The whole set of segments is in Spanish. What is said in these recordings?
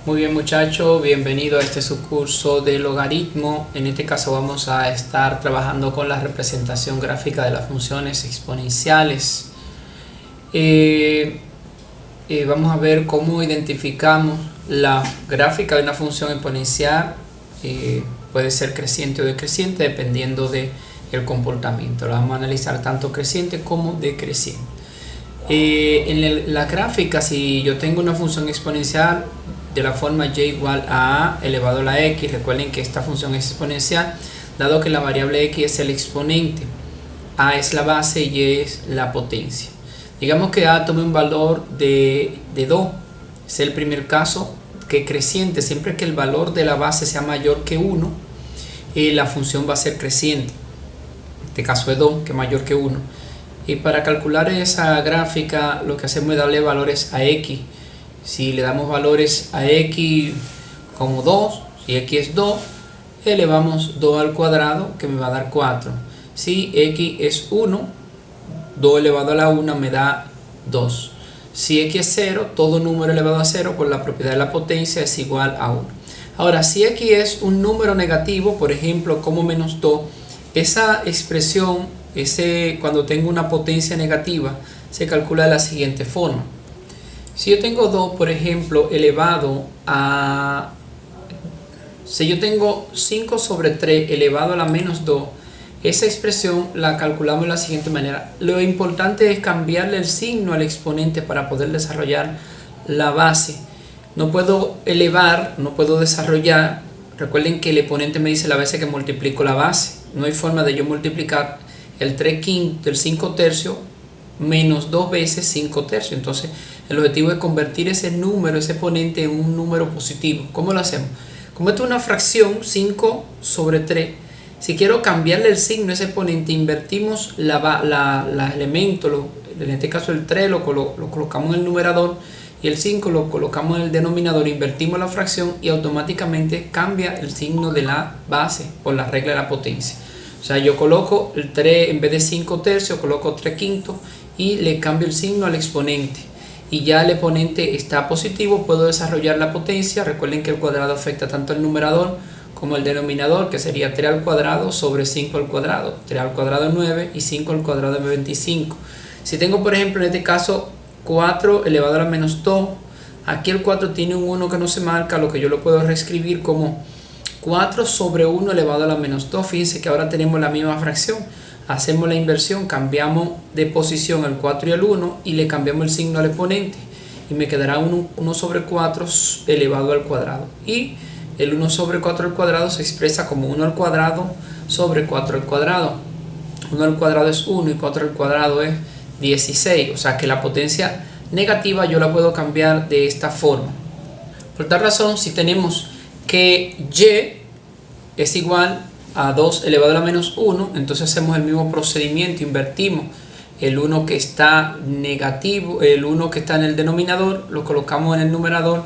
Muy bien muchachos, bienvenido a este subcurso de logaritmo. En este caso vamos a estar trabajando con la representación gráfica de las funciones exponenciales. Vamos a ver cómo identificamos la gráfica de una función exponencial. Puede ser creciente o decreciente dependiendo del comportamiento. Lo vamos a analizar tanto creciente como decreciente. En la gráfica, si yo tengo una función exponencial de la forma y igual a a elevado a la x, recuerden que esta función es exponencial dado que la variable x es el exponente, a es la base y es la potencia. Digamos que a tome un valor de 2, es el primer caso que creciente, siempre que el valor de la base sea mayor que 1, la función va a ser creciente. En este caso es 2, que es mayor que 1. Y para calcular esa gráfica lo que hacemos es darle valores a x. Si le damos valores a x como 2, si x es 2, elevamos 2 al cuadrado que me va a dar 4. Si x es 1, 2 elevado a la 1 me da 2. Si x es 0, todo número elevado a 0 por la propiedad de la potencia es igual a 1. Ahora, si x es un número negativo, por ejemplo, como menos 2, esa expresión, cuando tengo una potencia negativa, se calcula de la siguiente forma. Si yo tengo 2, por ejemplo, elevado a... Si yo tengo 5 sobre 3 elevado a la menos 2, esa expresión la calculamos de la siguiente manera. Lo importante es cambiarle el signo al exponente para poder desarrollar la base. No puedo elevar, no puedo desarrollar. Recuerden que el exponente me dice la vez que multiplico la base. No hay forma de yo multiplicar el 3 quintos, el 5 tercios, menos 2 veces 5 tercios. Entonces, el objetivo es convertir ese número, ese exponente, en un número positivo. ¿Cómo lo hacemos? Como esto es una fracción, 5 sobre 3, si quiero cambiarle el signo a ese exponente, invertimos los elementos, en este caso el 3 lo colocamos en el numerador y el 5 lo colocamos en el denominador, invertimos la fracción y automáticamente cambia el signo de la base por la regla de la potencia. O sea, yo coloco el 3 en vez de 5 tercios, coloco 3 quintos y le cambio el signo al exponente. Y ya el exponente está positivo, puedo desarrollar la potencia. Recuerden que el cuadrado afecta tanto el numerador como el denominador, que sería 3 al cuadrado sobre 5 al cuadrado. 3 al cuadrado es 9 y 5 al cuadrado es 25. Si tengo, por ejemplo, en este caso 4 elevado a la menos 2, aquí el 4 tiene un 1 que no se marca, lo que yo lo puedo reescribir como 4 sobre 1 elevado a la menos 2. Fíjense que ahora tenemos la misma fracción. Hacemos la inversión, cambiamos de posición el 4 y el 1 y le cambiamos el signo al exponente. Y me quedará 1 sobre 4 elevado al cuadrado. Y el 1 sobre 4 al cuadrado se expresa como 1 al cuadrado sobre 4 al cuadrado. 1 al cuadrado es 1 y 4 al cuadrado es 16. O sea que la potencia negativa yo la puedo cambiar de esta forma. Por tal razón, si tenemos que y es igual a 2 elevado a la menos 1, entonces hacemos el mismo procedimiento, invertimos el 1 que está negativo, el 1 que está en el denominador, lo colocamos en el numerador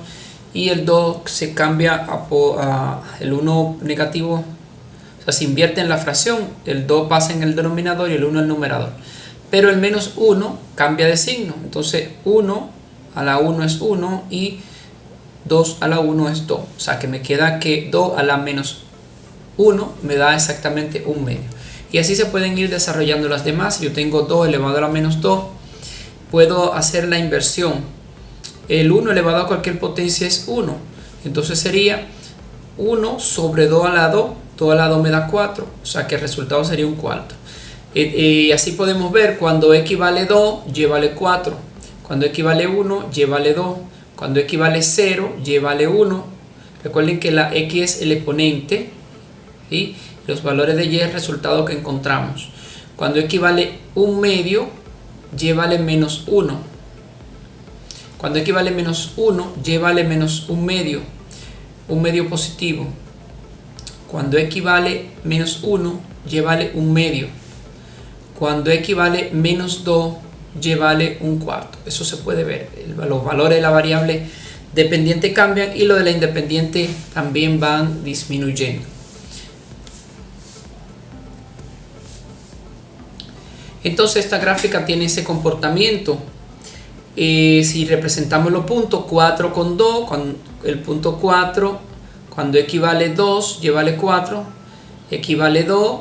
y el 2 se cambia a el 1 negativo, o sea, se invierte en la fracción, el 2 pasa en el denominador y el 1 en el numerador. Pero el menos 1 cambia de signo, entonces 1 a la 1 es 1 y 2 a la 1 es 2, o sea que me queda que 2 a la menos 1 me da exactamente un medio. Y así se pueden ir desarrollando las demás. Yo tengo 2 elevado a la menos 2, puedo hacer la inversión. El 1 elevado a cualquier potencia es 1, entonces sería 1 sobre 2 a la 2, 2 a la 2 me da 4, o sea que el resultado sería un cuarto. Y así podemos ver cuando x vale 2, y vale 4, cuando x vale 1, y vale 2, cuando x vale 0, y vale 1. Recuerden que la x es el exponente, ¿sí? Los valores de y es el resultado que encontramos. Cuando x vale un medio, y vale menos 1. Cuando x vale menos 1, y vale menos un medio positivo. Cuando x vale menos 1, y vale un medio. Cuando x vale menos 2, y vale un cuarto. Eso se puede ver. Los valores de la variable dependiente cambian y los de la independiente también van disminuyendo. Entonces esta gráfica tiene ese comportamiento. Si representamos los puntos, 4 con 2, el punto 4, cuando x vale 2, y vale 4, x vale 2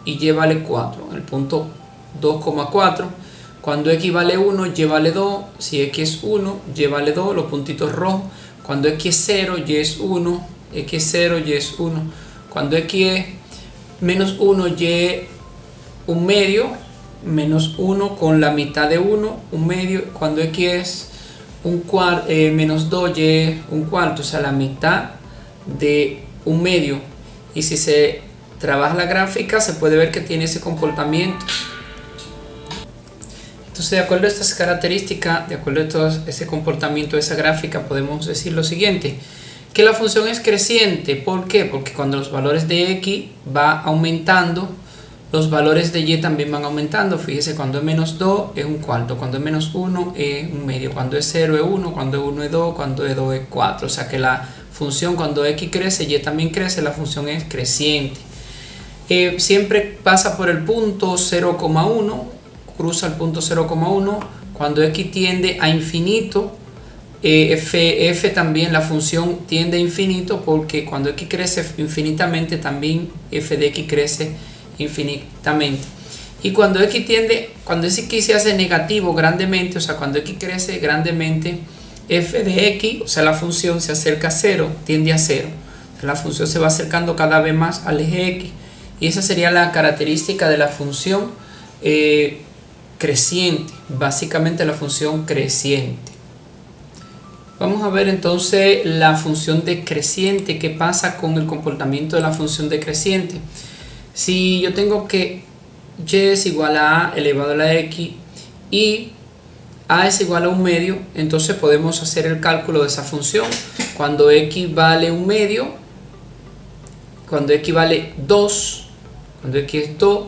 y y vale 4. El punto 2,4, cuando x vale 1, y vale 2, si x es 1, y vale 2, los puntitos rojos. Cuando x es 0, y es 1, x es 0, y es 1. Cuando x es menos 1, y un medio, menos 1 con la mitad de 1, un medio. Cuando x es menos 2, y un cuarto, o sea, la mitad de un medio. Y si se trabaja la gráfica, se puede ver que tiene ese comportamiento. Entonces, de acuerdo a estas características, de acuerdo a todo ese comportamiento de esa gráfica, podemos decir lo siguiente: que la función es creciente. ¿Por qué? Porque cuando los valores de x va aumentando, los valores de y también van aumentando. Fíjese, cuando es menos 2 es un cuarto, cuando es menos 1 es un medio, cuando es 0 es 1, cuando es 1 es 2, cuando es 2 es 4. O sea que la función, cuando x crece, y también crece, la función es creciente. Siempre pasa por el punto 0,1, cruza el punto 0,1. Cuando x tiende a infinito, f también, la función tiende a infinito, porque cuando x crece infinitamente, también f de x crece infinitamente. Y cuando x se hace negativo grandemente, o sea, cuando x crece grandemente, f de x, o sea, la función se acerca a 0, tiende a 0. O sea, la función se va acercando cada vez más al eje x. Y esa sería la característica de la función creciente, básicamente la función creciente. Vamos a ver entonces la función decreciente. ¿Qué pasa con el comportamiento de la función decreciente? Si yo tengo que y es igual a a elevado a la x y a es igual a un medio, entonces podemos hacer el cálculo de esa función. Cuando x vale un medio, cuando x vale 2, cuando x es 2,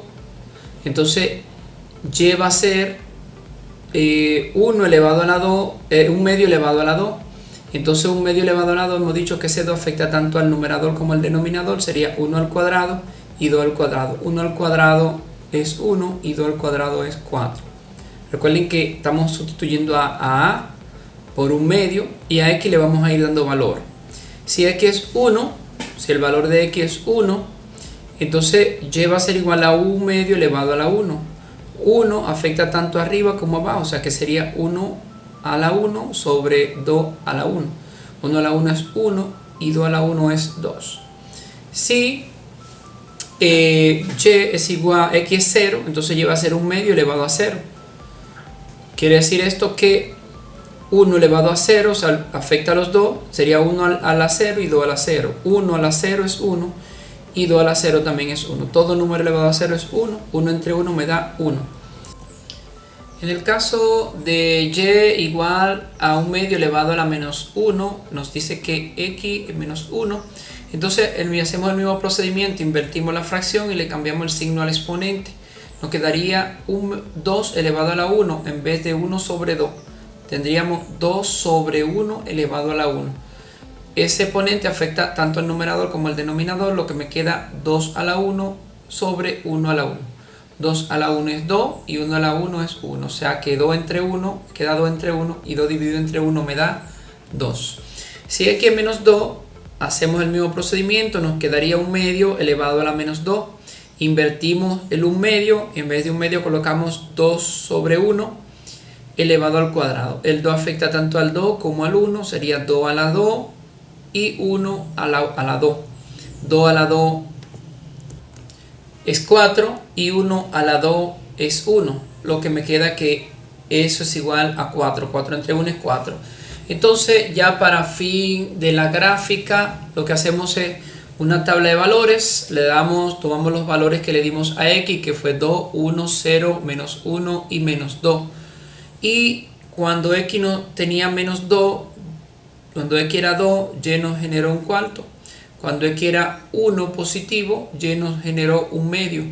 entonces y va a ser 1 elevado a la 2, un medio elevado a la 2. Entonces un medio elevado a la 2, hemos dicho que ese 2 afecta tanto al numerador como al denominador, sería 1 al cuadrado y 2 al cuadrado. 1 al cuadrado es 1 y 2 al cuadrado es 4. Recuerden que estamos sustituyendo a por un medio, y a x le vamos a ir dando valor. Si x es 1, si el valor de x es 1, entonces y va a ser igual a un medio elevado a la 1. 1 afecta tanto arriba como abajo, o sea que sería 1 a la 1 sobre 2 a la 1. 1 a la 1 es 1 y 2 a la 1 es 2. Si y es igual a x es 0, entonces y va a ser un medio elevado a 0. Quiere decir esto que 1 elevado a 0, o sea, afecta a los dos, sería 1 a la 0 y 2 a la 0. 1 a la 0 es 1 y 2 a la 0 también es 1. Todo número elevado a 0 es 1. 1 entre 1 me da 1. En el caso de y igual a un medio elevado a la menos 1, nos dice que x es menos 1. Entonces hacemos el mismo procedimiento, invertimos la fracción y le cambiamos el signo al exponente. Nos quedaría 2 elevado a la 1 en vez de 1 sobre 2. Tendríamos 2 sobre 1 elevado a la 1. Ese exponente afecta tanto al numerador como al denominador, lo que me queda 2 a la 1 sobre 1 a la 1. 2 a la 1 es 2 y 1 a la 1 es 1. O sea que 2 entre 1 queda 2 entre 1 y 2 dividido entre 1 me da 2. Si x es menos 2, hacemos el mismo procedimiento, nos quedaría un medio elevado a la menos 2. Invertimos el un medio, en vez de un medio colocamos 2 sobre 1 elevado al cuadrado. El 2 afecta tanto al 2 como al 1, sería 2 a la 2 y 1 a la 2. 2 a la 2 es 4 y 1 a la 2 es 1. Lo que me queda que eso es igual a 4. 4 entre 1 es 4. Entonces ya para fin de la gráfica lo que hacemos es una tabla de valores. Tomamos los valores que le dimos a x, que fue 2, 1, 0, menos 1 y menos 2. Y cuando x no tenía menos 2, cuando x era 2, y nos generó un cuarto. Cuando x era 1 positivo, y nos generó un medio.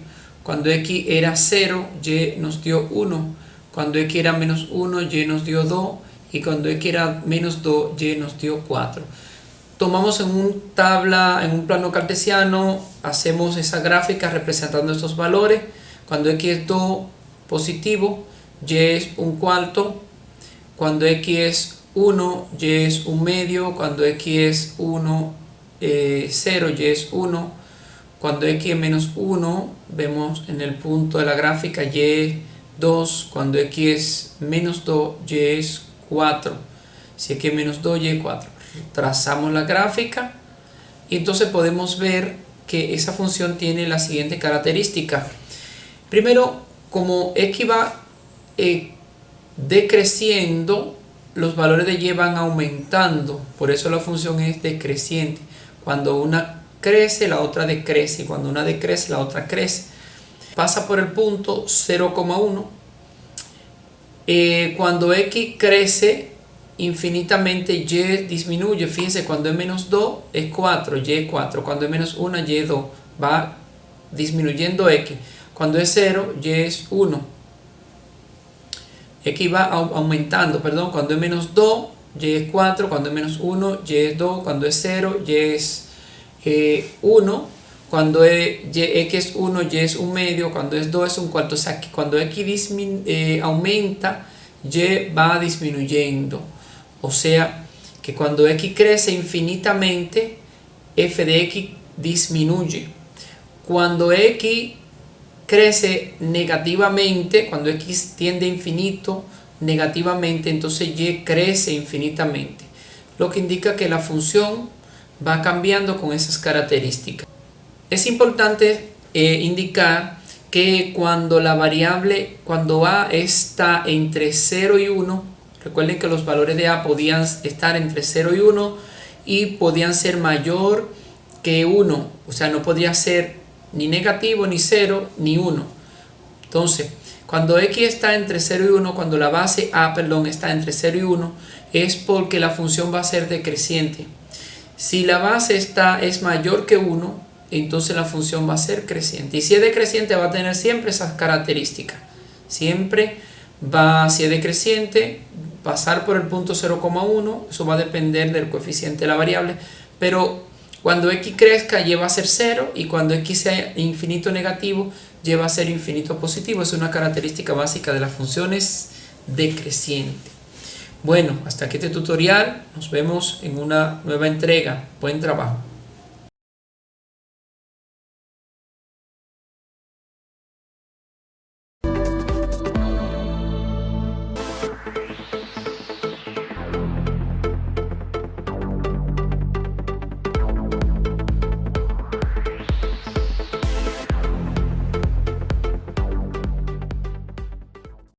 Cuando x era 0, y nos dio 1. Cuando x era menos 1, y nos dio 2. Y cuando x era menos 2, y nos dio 4. Tomamos en un plano cartesiano, hacemos esa gráfica representando estos valores. Cuando x es 2 positivo, y es un cuarto, cuando x es 1, y es un medio, cuando x es 1, 0, y es 1, cuando x es menos 1, vemos en el punto de la gráfica y 2, cuando x es menos 2, y es 4, si x es menos 2, y es 4. Trazamos la gráfica y entonces podemos ver que esa función tiene la siguiente característica. Primero, como x va decreciendo, los valores de y van aumentando, por eso la función es decreciente. Cuando una crece, la otra decrece, y cuando una decrece, la otra crece. Pasa por el punto 0,1. Cuando x crece infinitamente, y disminuye. Fíjense, cuando es menos 2 es 4, y es 4. Cuando es menos 1, y es 2. Va disminuyendo x. Cuando es 0, y es 1. X va aumentando, perdón, cuando es menos 2, y es 4, cuando es menos 1, y es 2, cuando es 0, y es 1, cuando x es 1, y es un medio, cuando es 2 es un cuarto. O sea, que cuando x aumenta, y va disminuyendo. O sea, que cuando x crece infinitamente, f de x disminuye. Cuando x crece negativamente, cuando x tiende a infinito negativamente, entonces y crece infinitamente, lo que indica que la función va cambiando con esas características. Es importante indicar que cuando la variable, cuando a está entre 0 y 1, recuerden que los valores de a podían estar entre 0 y 1 y podían ser mayor que 1, o sea, no podría ser ni negativo, ni 0, ni 1. Entonces, cuando x está entre 0 y 1, cuando la base a, está entre 0 y 1, es porque la función va a ser decreciente. Si la base es mayor que 1, entonces la función va a ser creciente. Y si es decreciente, va a tener siempre esas características. Siempre va, si es decreciente, pasar por el punto 0,1, eso va a depender del coeficiente de la variable, pero cuando x crezca, y va a ser 0, y cuando x sea infinito negativo, y va a ser infinito positivo. Es una característica básica de las funciones decrecientes. Bueno, hasta aquí este tutorial. Nos vemos en una nueva entrega. Buen trabajo.